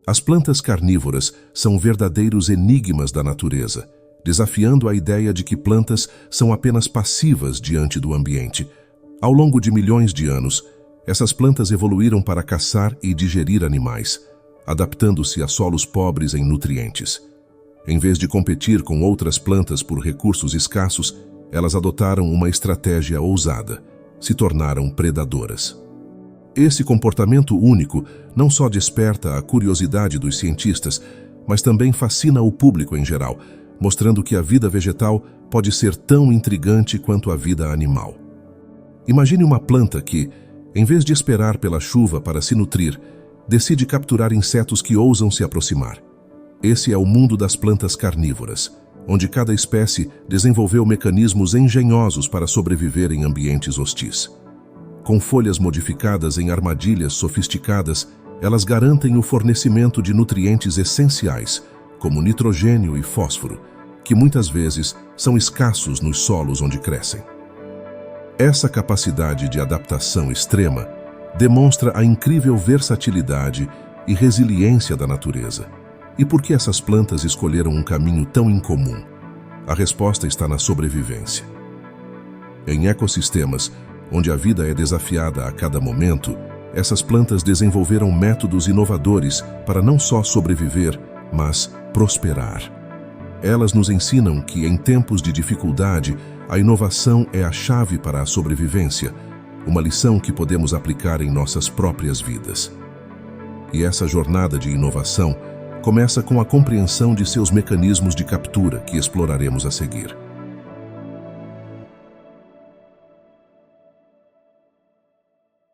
As plantas carnívoras são verdadeiros enigmas da natureza, desafiando a ideia de que plantas são apenas passivas diante do ambiente. Ao longo de milhões de anos, essas plantas evoluíram para caçar e digerir animais, adaptando-se a solos pobres em nutrientes. Em vez de competir com outras plantas por recursos escassos, elas adotaram uma estratégia ousada: se tornaram predadoras. Esse comportamento único não só desperta a curiosidade dos cientistas, mas também fascina o público em geral, mostrando que a vida vegetal pode ser tão intrigante quanto a vida animal. Imagine uma planta que, em vez de esperar pela chuva para se nutrir, decide capturar insetos que ousam se aproximar. Esse é o mundo das plantas carnívoras, onde cada espécie desenvolveu mecanismos engenhosos para sobreviver em ambientes hostis. Com folhas modificadas em armadilhas sofisticadas, elas garantem o fornecimento de nutrientes essenciais, como nitrogênio e fósforo, que muitas vezes são escassos nos solos onde crescem. Essa capacidade de adaptação extrema demonstra a incrível versatilidade e resiliência da natureza. E por que essas plantas escolheram um caminho tão incomum? A resposta está na sobrevivência. Em ecossistemas, onde a vida é desafiada a cada momento, essas plantas desenvolveram métodos inovadores para não só sobreviver, mas prosperar. Elas nos ensinam que, em tempos de dificuldade, a inovação é a chave para a sobrevivência, uma lição que podemos aplicar em nossas próprias vidas. E essa jornada de inovação começa com a compreensão de seus mecanismos de captura, que exploraremos a seguir.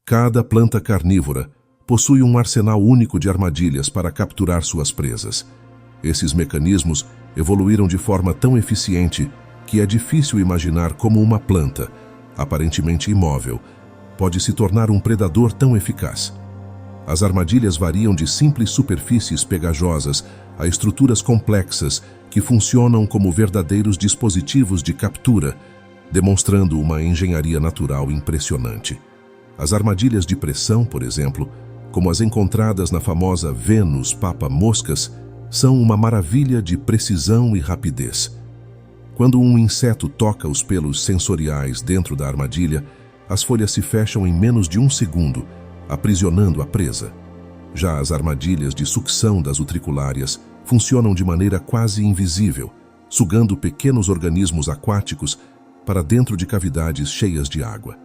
Cada planta carnívora possui um arsenal único de armadilhas para capturar suas presas. Esses mecanismos evoluíram de forma tão eficiente que é difícil imaginar como uma planta, aparentemente imóvel, pode se tornar um predador tão eficaz. As armadilhas variam de simples superfícies pegajosas a estruturas complexas que funcionam como verdadeiros dispositivos de captura, demonstrando uma engenharia natural impressionante. As armadilhas de pressão, por exemplo, como as encontradas na famosa Vênus papa-moscas, são uma maravilha de precisão e rapidez. Quando um inseto toca os pelos sensoriais dentro da armadilha, as folhas se fecham em menos de 1 segundo, aprisionando a presa. Já as armadilhas de sucção das utriculárias funcionam de maneira quase invisível, sugando pequenos organismos aquáticos para dentro de cavidades cheias de água.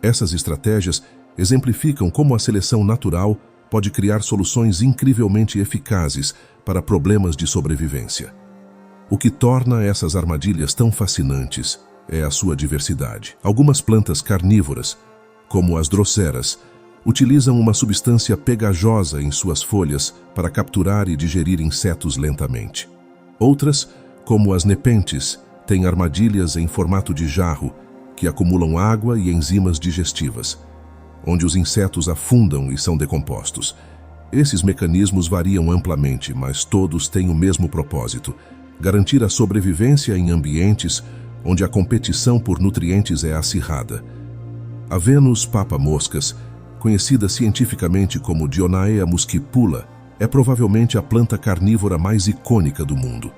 Essas estratégias exemplificam como a seleção natural pode criar soluções incrivelmente eficazes para problemas de sobrevivência. O que torna essas armadilhas tão fascinantes é a sua diversidade. Algumas plantas carnívoras, como as drosseras, utilizam uma substância pegajosa em suas folhas para capturar e digerir insetos lentamente. Outras, como as nepentes, têm armadilhas em formato de jarro que acumulam água e enzimas digestivas, onde os insetos afundam e são decompostos. Esses mecanismos variam amplamente, mas todos têm o mesmo propósito: garantir a sobrevivência em ambientes onde a competição por nutrientes é acirrada. A Vênus papa-moscas, conhecida cientificamente como Dionaea muscipula, é provavelmente a planta carnívora mais icônica do mundo.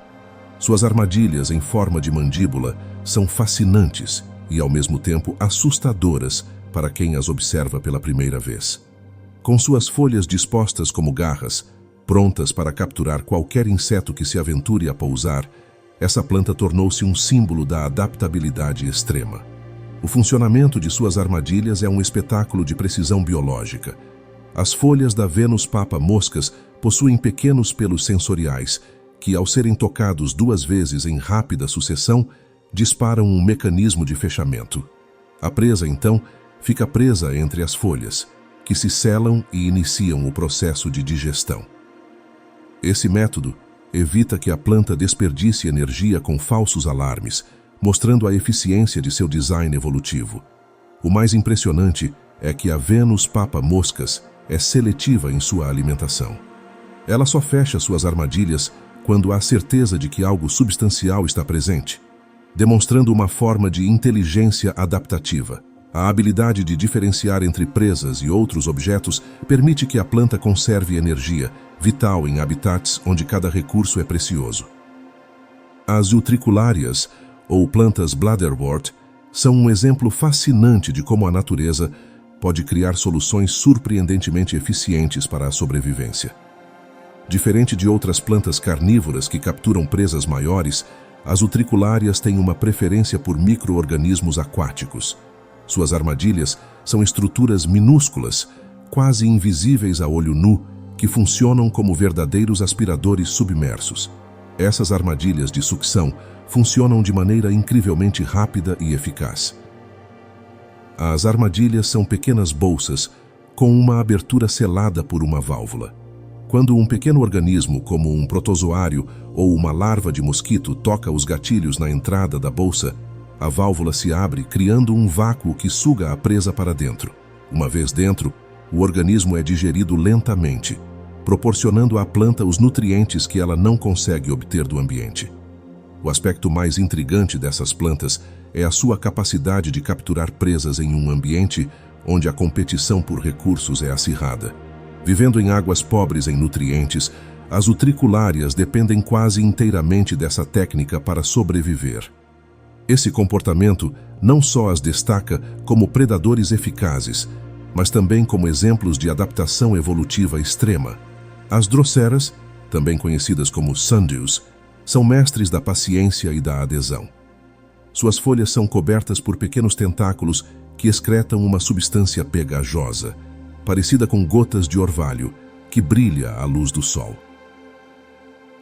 Suas armadilhas em forma de mandíbula são fascinantes e, ao mesmo tempo, assustadoras para quem as observa pela primeira vez. Com suas folhas dispostas como garras, prontas para capturar qualquer inseto que se aventure a pousar, essa planta tornou-se um símbolo da adaptabilidade extrema. O funcionamento de suas armadilhas é um espetáculo de precisão biológica. As folhas da Vênus papa-moscas possuem pequenos pelos sensoriais que, ao serem tocados 2 vezes em rápida sucessão, disparam um mecanismo de fechamento. A presa, então, fica presa entre as folhas, que se selam e iniciam o processo de digestão. Esse método evita que a planta desperdice energia com falsos alarmes, mostrando a eficiência de seu design evolutivo. O mais impressionante é que a Vênus papa-moscas é seletiva em sua alimentação. Ela só fecha suas armadilhas quando há certeza de que algo substancial está presente, demonstrando uma forma de inteligência adaptativa. A habilidade de diferenciar entre presas e outros objetos permite que a planta conserve energia, vital em habitats onde cada recurso é precioso. As utriculárias, ou plantas bladderwort, são um exemplo fascinante de como a natureza pode criar soluções surpreendentemente eficientes para a sobrevivência. Diferente de outras plantas carnívoras que capturam presas maiores, as utriculárias têm uma preferência por micro-organismos aquáticos. Suas armadilhas são estruturas minúsculas, quase invisíveis a olho nu, que funcionam como verdadeiros aspiradores submersos. Essas armadilhas de sucção funcionam de maneira incrivelmente rápida e eficaz. As armadilhas são pequenas bolsas com uma abertura selada por uma válvula. Quando um pequeno organismo, como um protozoário ou uma larva de mosquito, toca os gatilhos na entrada da bolsa, a válvula se abre, criando um vácuo que suga a presa para dentro. Uma vez dentro, o organismo é digerido lentamente, proporcionando à planta os nutrientes que ela não consegue obter do ambiente. O aspecto mais intrigante dessas plantas é a sua capacidade de capturar presas em um ambiente onde a competição por recursos é acirrada. Vivendo em águas pobres em nutrientes, as utriculárias dependem quase inteiramente dessa técnica para sobreviver. Esse comportamento não só as destaca como predadores eficazes, mas também como exemplos de adaptação evolutiva extrema. As droceras, também conhecidas como sundews, são mestres da paciência e da adesão. Suas folhas são cobertas por pequenos tentáculos que excretam uma substância pegajosa, parecida com gotas de orvalho, que brilha à luz do sol.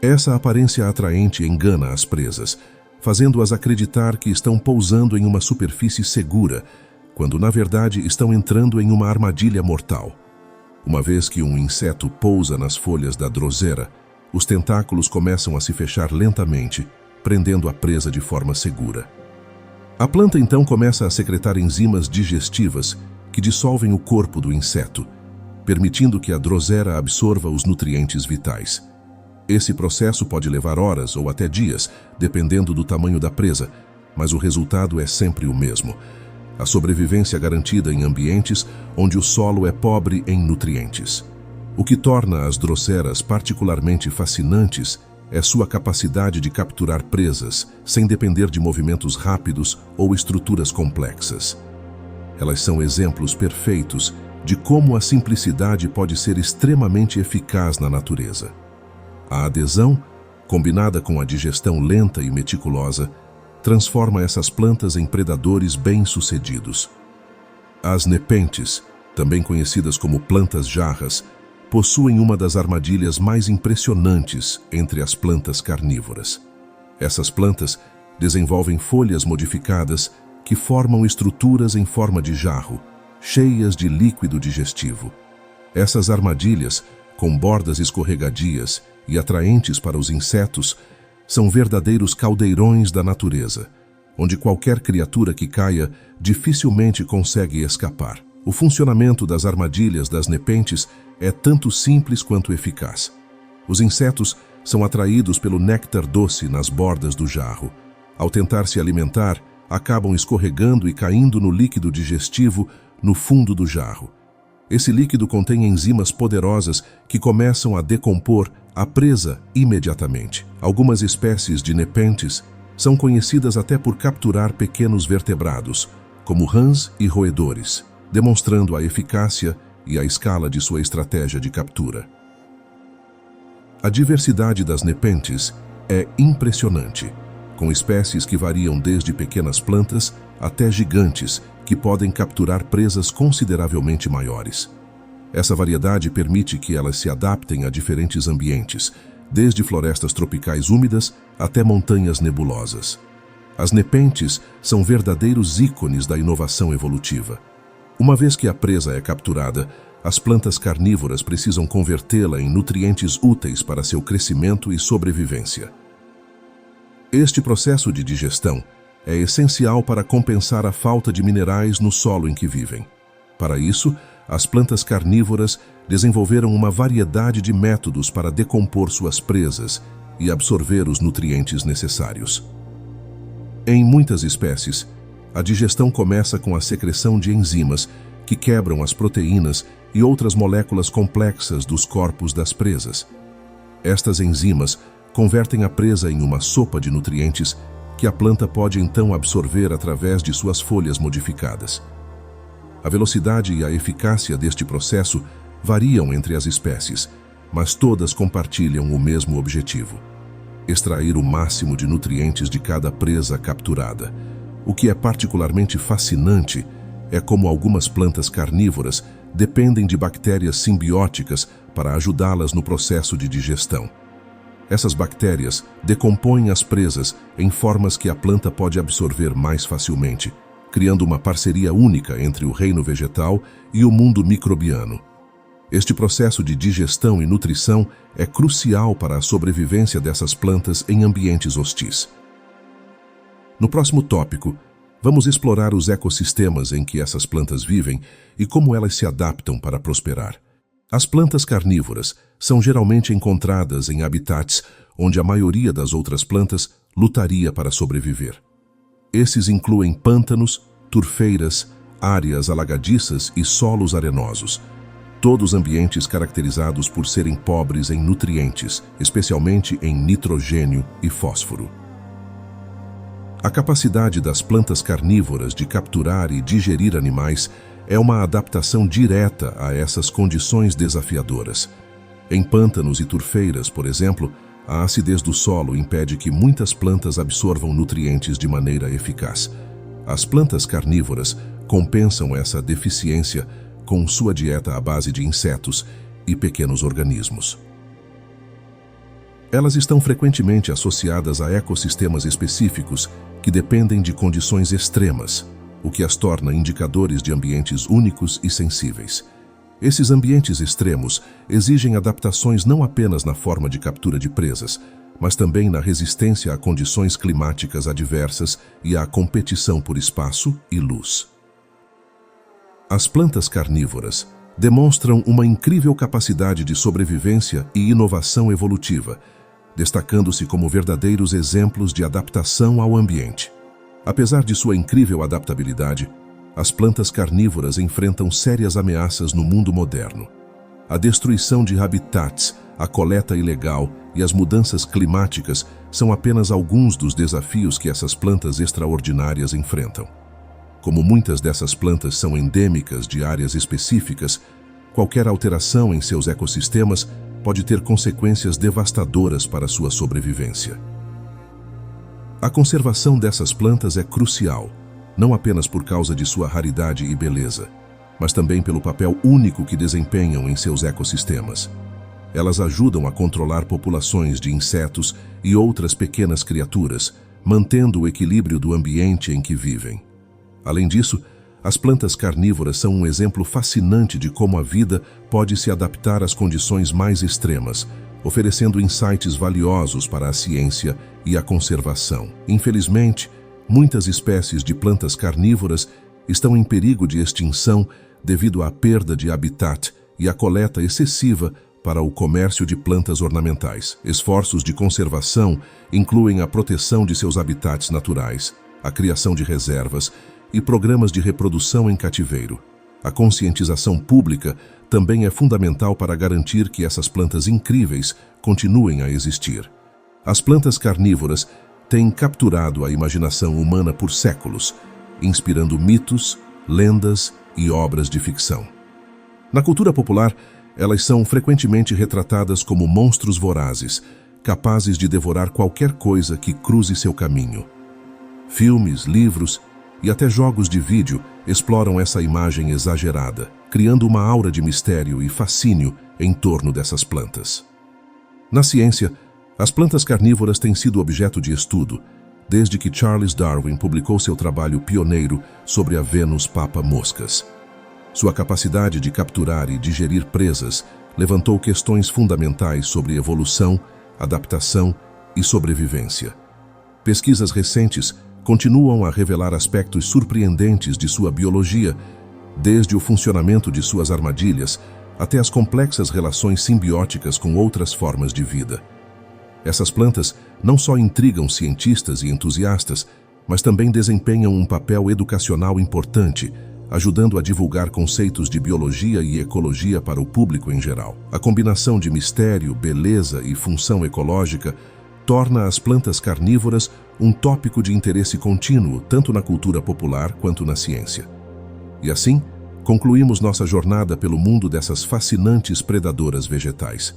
Essa aparência atraente engana as presas, fazendo-as acreditar que estão pousando em uma superfície segura, quando na verdade estão entrando em uma armadilha mortal. Uma vez que um inseto pousa nas folhas da drosera, os tentáculos começam a se fechar lentamente, prendendo a presa de forma segura. A planta então começa a secretar enzimas digestivas que dissolvem o corpo do inseto, permitindo que a drosera absorva os nutrientes vitais. Esse processo pode levar horas ou até dias, dependendo do tamanho da presa, mas o resultado é sempre o mesmo: a sobrevivência garantida em ambientes onde o solo é pobre em nutrientes. O que torna as droceras particularmente fascinantes é sua capacidade de capturar presas sem depender de movimentos rápidos ou estruturas complexas. Elas são exemplos perfeitos de como a simplicidade pode ser extremamente eficaz na natureza. A adesão, combinada com a digestão lenta e meticulosa, transforma essas plantas em predadores bem-sucedidos. As nepentes, também conhecidas como plantas jarras, possuem uma das armadilhas mais impressionantes entre as plantas carnívoras. Essas plantas desenvolvem folhas modificadas que formam estruturas em forma de jarro, cheias de líquido digestivo. Essas armadilhas, com bordas escorregadias e atraentes para os insetos, são verdadeiros caldeirões da natureza, onde qualquer criatura que caia dificilmente consegue escapar. O funcionamento das armadilhas das nepentes é tanto simples quanto eficaz. Os insetos são atraídos pelo néctar doce nas bordas do jarro. Ao tentar se alimentar, acabam escorregando e caindo no líquido digestivo no fundo do jarro. Esse líquido contém enzimas poderosas que começam a decompor a presa imediatamente. Algumas espécies de nepentes são conhecidas até por capturar pequenos vertebrados, como rãs e roedores, demonstrando a eficácia e a escala de sua estratégia de captura. A diversidade das nepentes é impressionante, com espécies que variam desde pequenas plantas até gigantes que podem capturar presas consideravelmente maiores. Essa variedade permite que elas se adaptem a diferentes ambientes, desde florestas tropicais úmidas até montanhas nebulosas. As nepentes são verdadeiros ícones da inovação evolutiva. Uma vez que a presa é capturada, as plantas carnívoras precisam convertê-la em nutrientes úteis para seu crescimento e sobrevivência. Este processo de digestão é essencial para compensar a falta de minerais no solo em que vivem. Para isso, as plantas carnívoras desenvolveram uma variedade de métodos para decompor suas presas e absorver os nutrientes necessários. Em muitas espécies, A digestão começa com a secreção de enzimas que quebram as proteínas e outras moléculas complexas dos corpos das presas. Estas enzimas convertem a presa em uma sopa de nutrientes que a planta pode então absorver através de suas folhas modificadas. A velocidade e a eficácia deste processo variam entre as espécies, mas todas compartilham o mesmo objetivo: extrair o máximo de nutrientes de cada presa capturada. O que é particularmente fascinante é como algumas plantas carnívoras dependem de bactérias simbióticas para ajudá-las no processo de digestão. Essas bactérias decompõem as presas em formas que a planta pode absorver mais facilmente, criando uma parceria única entre o reino vegetal e o mundo microbiano. Este processo de digestão e nutrição é crucial para a sobrevivência dessas plantas em ambientes hostis. No próximo tópico, vamos explorar os ecossistemas em que essas plantas vivem e como elas se adaptam para prosperar. As plantas carnívoras são geralmente encontradas em habitats onde a maioria das outras plantas lutaria para sobreviver. Esses incluem pântanos, turfeiras, áreas alagadiças e solos arenosos, todos ambientes caracterizados por serem pobres em nutrientes, especialmente em nitrogênio e fósforo. A capacidade das plantas carnívoras de capturar e digerir animais é uma adaptação direta a essas condições desafiadoras. Em pântanos e turfeiras, por exemplo, a acidez do solo impede que muitas plantas absorvam nutrientes de maneira eficaz. As plantas carnívoras compensam essa deficiência com sua dieta à base de insetos e pequenos organismos. Elas estão frequentemente associadas a ecossistemas específicos que dependem de condições extremas, o que as torna indicadores de ambientes únicos e sensíveis. Esses ambientes extremos exigem adaptações não apenas na forma de captura de presas, mas também na resistência a condições climáticas adversas e à competição por espaço e luz. As plantas carnívoras demonstram uma incrível capacidade de sobrevivência e inovação evolutiva, destacando-se como verdadeiros exemplos de adaptação ao ambiente. Apesar de sua incrível adaptabilidade, as plantas carnívoras enfrentam sérias ameaças no mundo moderno. A destruição de habitats, a coleta ilegal e as mudanças climáticas são apenas alguns dos desafios que essas plantas extraordinárias enfrentam. Como muitas dessas plantas são endêmicas de áreas específicas, qualquer alteração em seus ecossistemas pode ter consequências devastadoras para sua sobrevivência. A conservação dessas plantas é crucial, não apenas por causa de sua raridade e beleza, mas também pelo papel único que desempenham em seus ecossistemas. Elas ajudam a controlar populações de insetos e outras pequenas criaturas, mantendo o equilíbrio do ambiente em que vivem. Além disso, as plantas carnívoras são um exemplo fascinante de como a vida pode se adaptar às condições mais extremas, oferecendo insights valiosos para a ciência e a conservação. Infelizmente, muitas espécies de plantas carnívoras estão em perigo de extinção devido à perda de habitat e à coleta excessiva para o comércio de plantas ornamentais. Esforços de conservação incluem a proteção de seus habitats naturais, a criação de reservas e programas de reprodução em cativeiro. A conscientização pública também é fundamental para garantir que essas plantas incríveis continuem a existir. As plantas carnívoras têm capturado a imaginação humana por séculos, inspirando mitos, lendas e obras de ficção. Na cultura popular, elas são frequentemente retratadas como monstros vorazes, capazes de devorar qualquer coisa que cruze seu caminho. Filmes, livros e até jogos de vídeo exploram essa imagem exagerada, criando uma aura de mistério e fascínio em torno dessas plantas. Na ciência, as plantas carnívoras têm sido objeto de estudo desde que Charles Darwin publicou seu trabalho pioneiro sobre a Venus papa-moscas. Sua capacidade de capturar e digerir presas levantou questões fundamentais sobre evolução, adaptação e sobrevivência. Pesquisas recentes continuam a revelar aspectos surpreendentes de sua biologia, desde o funcionamento de suas armadilhas até as complexas relações simbióticas com outras formas de vida. Essas plantas não só intrigam cientistas e entusiastas, mas também desempenham um papel educacional importante, ajudando a divulgar conceitos de biologia e ecologia para o público em geral. A combinação de mistério, beleza e função ecológica torna as plantas carnívoras um tópico de interesse contínuo, tanto na cultura popular quanto na ciência. E assim, concluímos nossa jornada pelo mundo dessas fascinantes predadoras vegetais.